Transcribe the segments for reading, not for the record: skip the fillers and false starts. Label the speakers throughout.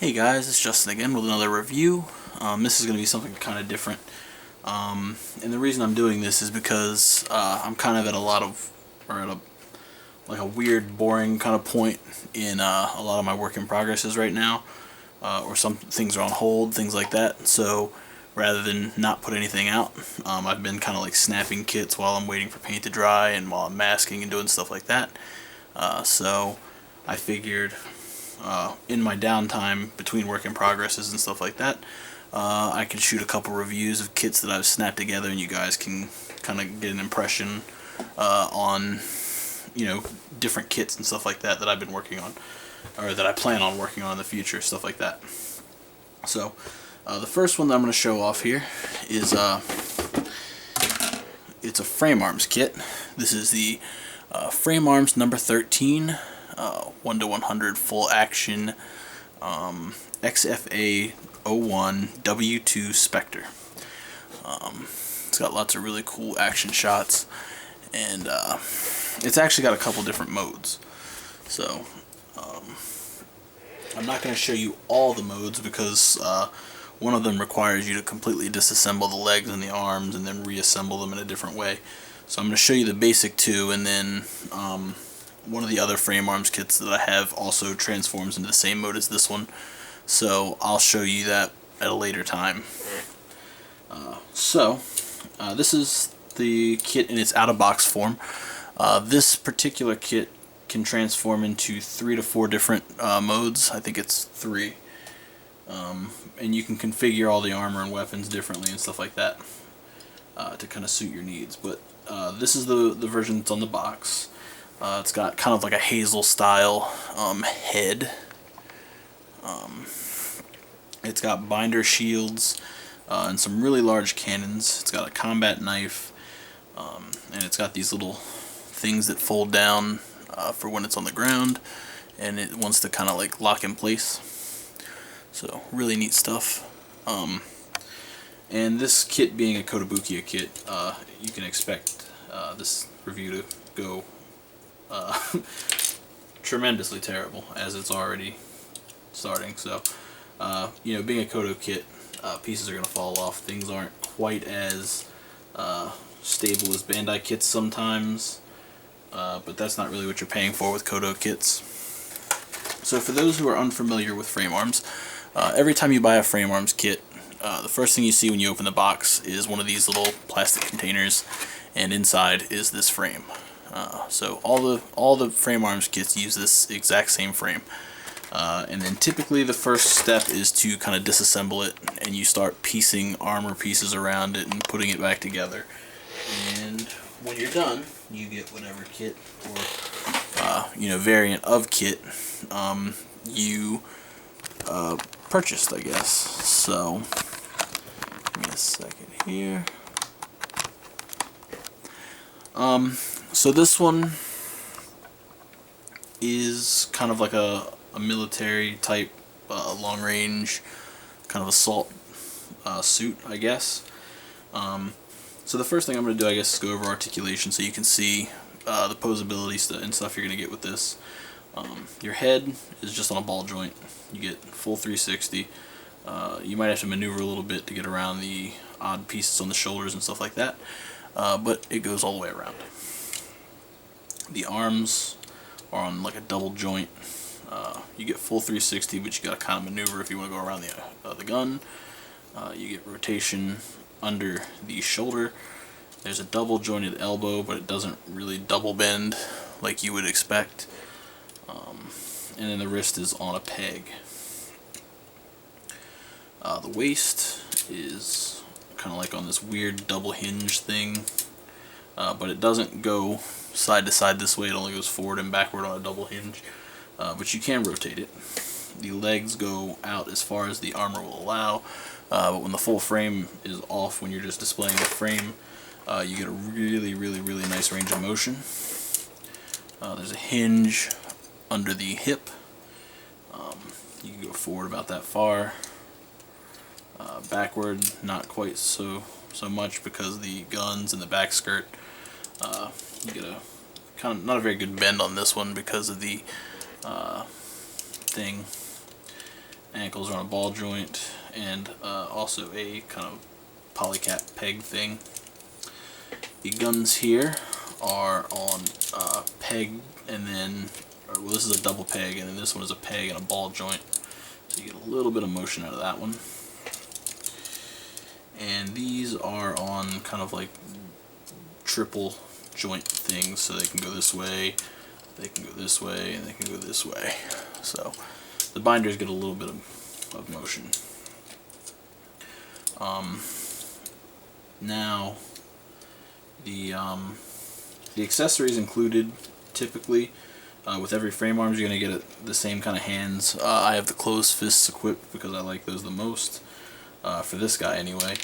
Speaker 1: Hey guys, it's Justin again with another review. This is going to be something kind of different. And the reason I'm doing this is because I'm kind of at a weird, boring kind of point in a lot of my work in progresses right now. Or some things are on hold, things like that. So rather than not put anything out, I've been kind of like snapping kits while I'm waiting for paint to dry and while I'm masking and doing stuff like that. So I figured in my downtime between work in progresses and stuff like that, I can shoot a couple reviews of kits that I've snapped together, and you guys can kind of get an impression on, different kits and stuff like that that I've been working on, or that I plan on working on in the future, stuff like that. So the first one that I'm going to show off here is it's a frame arms kit. This is the frame arms number 13. 1 to 100 full action XFA 01 W2 Spectre. It's got lots of really cool action shots, and it's actually got a couple different modes. So I'm not going to show you all the modes because one of them requires you to completely disassemble the legs and the arms and then reassemble them in a different way. So I'm going to show you the basic two, and then one of the other frame arms kits that I have also transforms into the same mode as this one, so I'll show you that at a later time. This is the kit in its out-of-box form. This particular kit can transform into 3 to 4 different modes. I think it's 3. And you can configure all the armor and weapons differently and stuff like that to kind of suit your needs. But this is the version that's on the box. It's got kind of like a Hazel style head. It's got binder shields and some really large cannons. It's got a combat knife, and it's got these little things that fold down for when it's on the ground and it wants to kind of like lock in place. So really neat stuff. And this kit being a Kotobukiya kit, you can expect this review to go tremendously terrible, as it's already starting. So being a Koto kit, pieces are going to fall off. Things aren't quite as stable as Bandai kits sometimes, but that's not really what you're paying for with Koto kits. So for those who are unfamiliar with frame arms, every time you buy a frame arms kit, the first thing you see when you open the box is one of these little plastic containers, and inside is this frame. So all the frame arms kits use this exact same frame, and then typically the first step is to kind of disassemble it, and you start piecing armor pieces around it and putting it back together. And when you're done, you get whatever kit or variant of kit you purchased, I guess. So give me a second here. So this one is kind of like a military type long range kind of assault suit, I guess. So the first thing I'm going to do, I guess, is go over articulation so you can see the posability and stuff you're going to get with this. Your head is just on a ball joint. You get full 360. You might have to maneuver a little bit to get around the odd pieces on the shoulders and stuff like that, but it goes all the way around. The arms are on like a double joint. You get full 360, but you got to kind of maneuver if you want to go around the gun. You get rotation under the shoulder. There's a double jointed elbow, but it doesn't really double bend like you would expect. And then the wrist is on a peg. The waist is kind of like on this weird double hinge thing, but it doesn't go side to side this way. It only goes forward and backward on a double hinge, but you can rotate it. The legs go out as far as the armor will allow, but when the full frame is off, when you're just displaying the frame, you get a really nice range of motion. There's a hinge under the hip. You can go forward about that far. Backward, not quite so much, because the guns and the back skirt, you get a kind of not a very good bend on this one because of the thing. ankles are on a ball joint, and also a kind of polycap peg thing. The guns here are on peg, and then, well, this is a double peg, and then this one is a peg and a ball joint. So you get a little bit of motion out of that one. And these are on kind of like triple joint things, so they can go this way, they can go this way, and they can go this way. So the binders get a little bit of motion. Now the accessories included typically with every frame arms, you're going to get the same kind of hands. I have the closed fists equipped because I like those the most, for this guy anyway.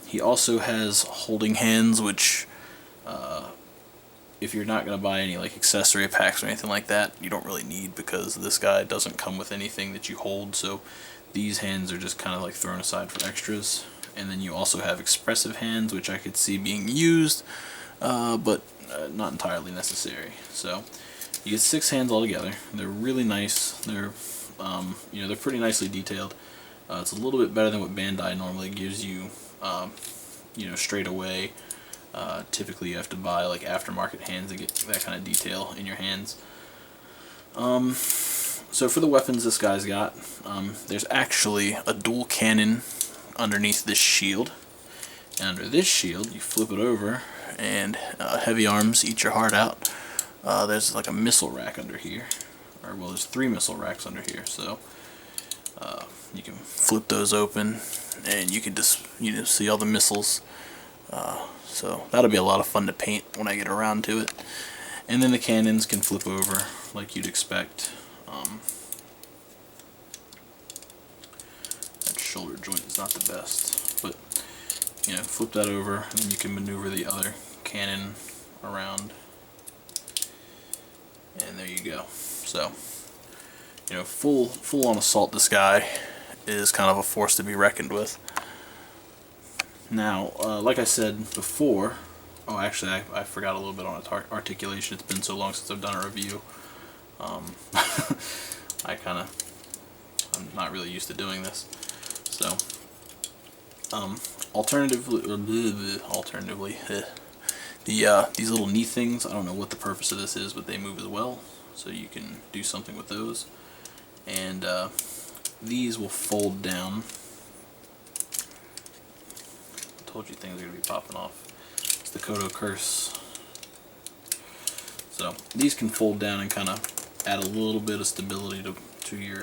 Speaker 1: He also has holding hands, which if you're not going to buy any like accessory packs or anything like that, you don't really need, because this guy doesn't come with anything that you hold, so these hands are just kind of like thrown aside for extras. And then you also have expressive hands, which I could see being used, but not entirely necessary. So you get 6 hands altogether. They're really nice. They're they're pretty nicely detailed. It's a little bit better than what Bandai normally gives you, straight away. Typically you have to buy like aftermarket hands to get that kind of detail in your hands. So for the weapons this guy's got, there's actually a dual cannon underneath this shield. And under this shield, you flip it over, and heavy arms eat your heart out. There's like a missile rack under here, or well, there's 3 missile racks under here. So you can flip those open, and you can just see all the missiles. So that'll be a lot of fun to paint when I get around to it. And then the cannons can flip over like you'd expect. That shoulder joint is not the best, but flip that over, and then you can maneuver the other cannon around, and there you go. So full on assault, this guy is kind of a force to be reckoned with. Now, like I said before, oh, actually, I forgot a little bit on articulation. It's been so long since I've done a review. I'm not really used to doing this. So, alternatively, these little knee things, I don't know what the purpose of this is, but they move as well, so you can do something with those. And these will fold down. I told you things are going to be popping off. It's the Kodo curse. So these can fold down and kind of add a little bit of stability to your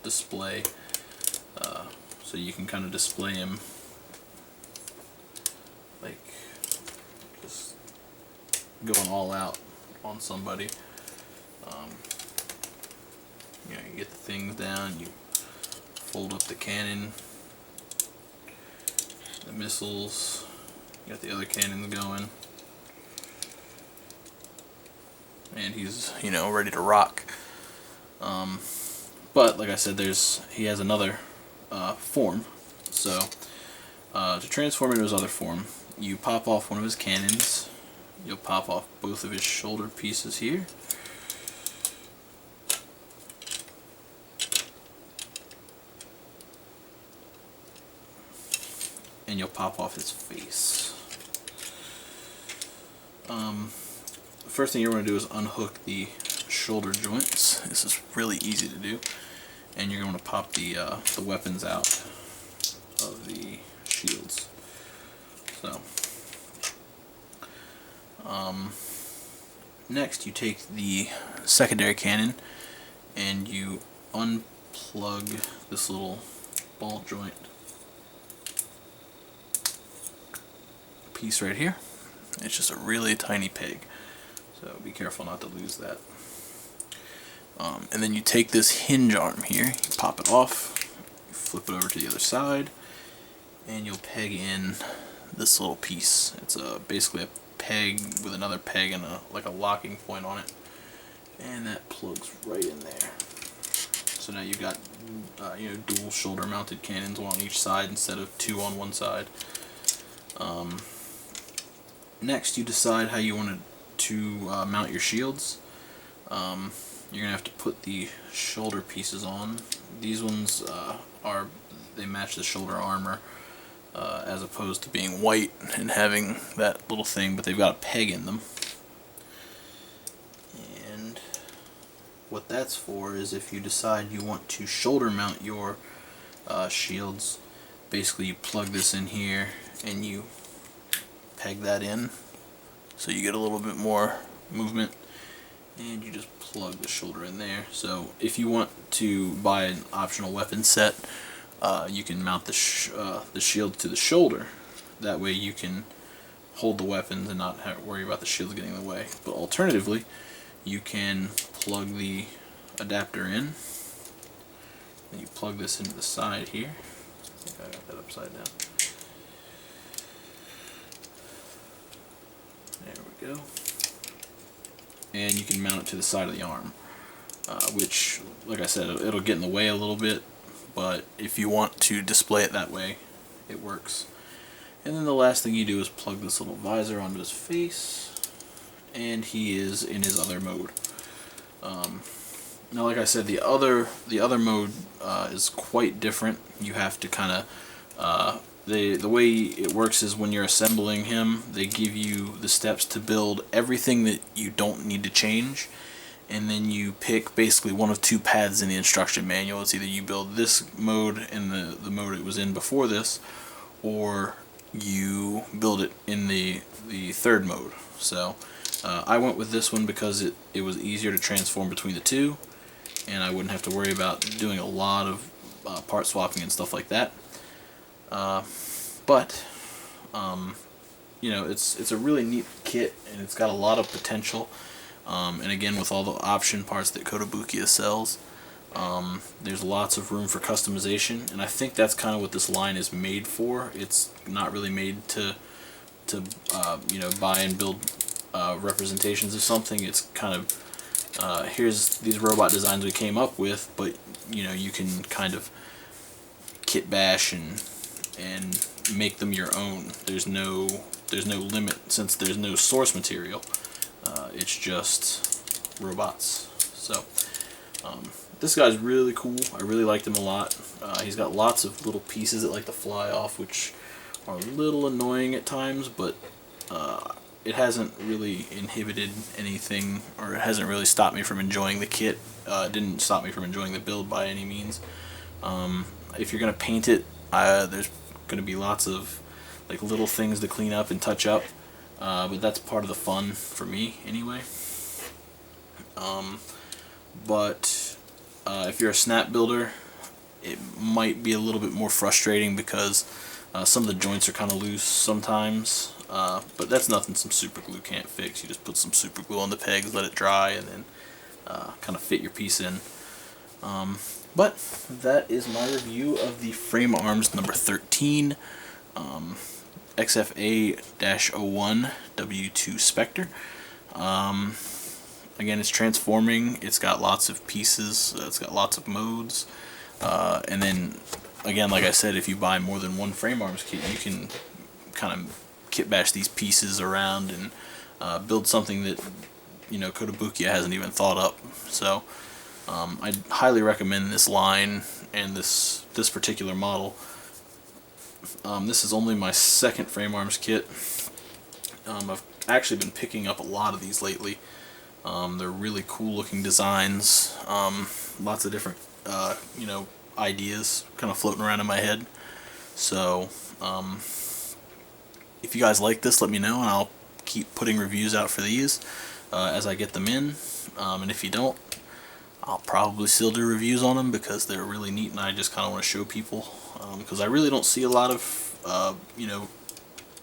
Speaker 1: display. So you can kind of display him like just going all out on somebody. You get the things down, you fold up the cannon, the missiles, you got the other cannons going, and he's ready to rock. But like I said, he has another form. So to transform into his other form, you pop off one of his cannons, you'll pop off both of his shoulder pieces here, and you'll pop off his face. The first thing you're going to do is unhook the shoulder joints. This is really easy to do, and you're going to pop the weapons out of the shields. So next you take the secondary cannon and you unplug this little ball joint piece right here. It's just a really tiny peg, so be careful not to lose that. And then you take this hinge arm here, you pop it off, you flip it over to the other side, and you'll peg in this little piece. It's basically a peg with another peg and like a locking point on it, and that plugs right in there. So now you've got dual shoulder mounted cannons, one on each side instead of 2 on one side. Next you decide how you want to mount your shields. you're gonna have to put the shoulder pieces on. These ones they match the shoulder armor, as opposed to being white and having that little thing, but they've got a peg in them. And what that's for is if you decide you want to shoulder mount your shields, basically you plug this in here and you peg that in, so you get a little bit more movement, and you just plug the shoulder in there. So if you want to buy an optional weapon set, you can mount the shield to the shoulder. That way you can hold the weapons and not worry about the shields getting in the way. But alternatively, you can plug the adapter in, and you plug this into the side here. I think I got that upside down. There we go. And you can mount it to the side of the arm, which, like I said, it'll get in the way a little bit, but if you want to display it that way, it works. And then the last thing you do is plug this little visor onto his face, and he is in his other mode. Now, like I said, the other mode is quite different. You have to kind of the way it works is when you're assembling him, they give you the steps to build everything that you don't need to change, and then you pick basically one of two paths in the instruction manual. It's either you build this mode in the mode it was in before this, or you build it in the third mode. So I went with this one because it was easier to transform between the two, and I wouldn't have to worry about doing a lot of part swapping and stuff like that. But you know, it's a really neat kit, and it's got a lot of potential. And again, with all the option parts that Kotobukiya sells, there's lots of room for customization, and I think that's kind of what this line is made for. It's not really made to you know, buy and build representations of something. It's kind of here's these robot designs we came up with, but you know, you can kind of kit bash and make them your own. There's no limit, since there's no source material. It's just robots. So this guy's really cool. I really liked him a lot. He's got lots of little pieces that like to fly off, which are a little annoying at times, but it hasn't really inhibited anything, or it hasn't really stopped me from enjoying the kit. It didn't stop me from enjoying the build by any means. If you're going to paint it, there's going to be lots of like little things to clean up and touch up, but that's part of the fun for me anyway. But if you're a snap builder, it might be a little bit more frustrating because some of the joints are kind of loose sometimes, but that's nothing some super glue can't fix. You just put some super glue on the pegs, let it dry, and then kind of fit your piece in. But that is my review of the Frame Arms number 13 XFA-01 W2 Spectre. Again, it's transforming. It's got lots of pieces. It's got lots of modes. And then, again, like I said, if you buy more than one Frame Arms kit, you can kind of kit bash these pieces around and build something that, you know, Kotobukiya hasn't even thought up. So I highly recommend this line and this particular model. This is only my second Frame Arms kit. I've actually been picking up a lot of these lately. They're really cool looking designs. Lots of different you know, ideas kind of floating around in my head. So if you guys like this, let me know, and I'll keep putting reviews out for these as I get them in. And if you don't, I'll probably still do reviews on them because they're really neat, and I just kind of want to show people, because I really don't see a lot of you know,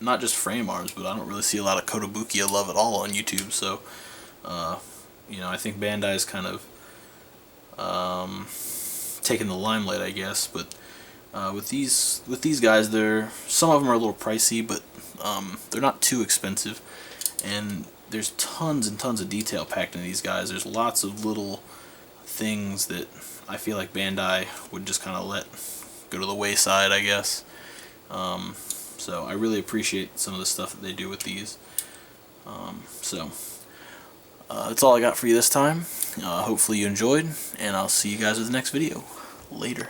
Speaker 1: not just Frame Arms, but I don't really see a lot of Kotobukiya love at all on YouTube. So you know, I think Bandai's kind of taking the limelight, I guess. But with these guys, some of them are a little pricey, but they're not too expensive, and there's tons and tons of detail packed in these guys. There's lots of little things that I feel like Bandai would just kind of let go to the wayside, I guess. So I really appreciate some of the stuff that they do with these. So That's all I got for you this time. Hopefully you enjoyed, and I'll see you guys with the next video. Later.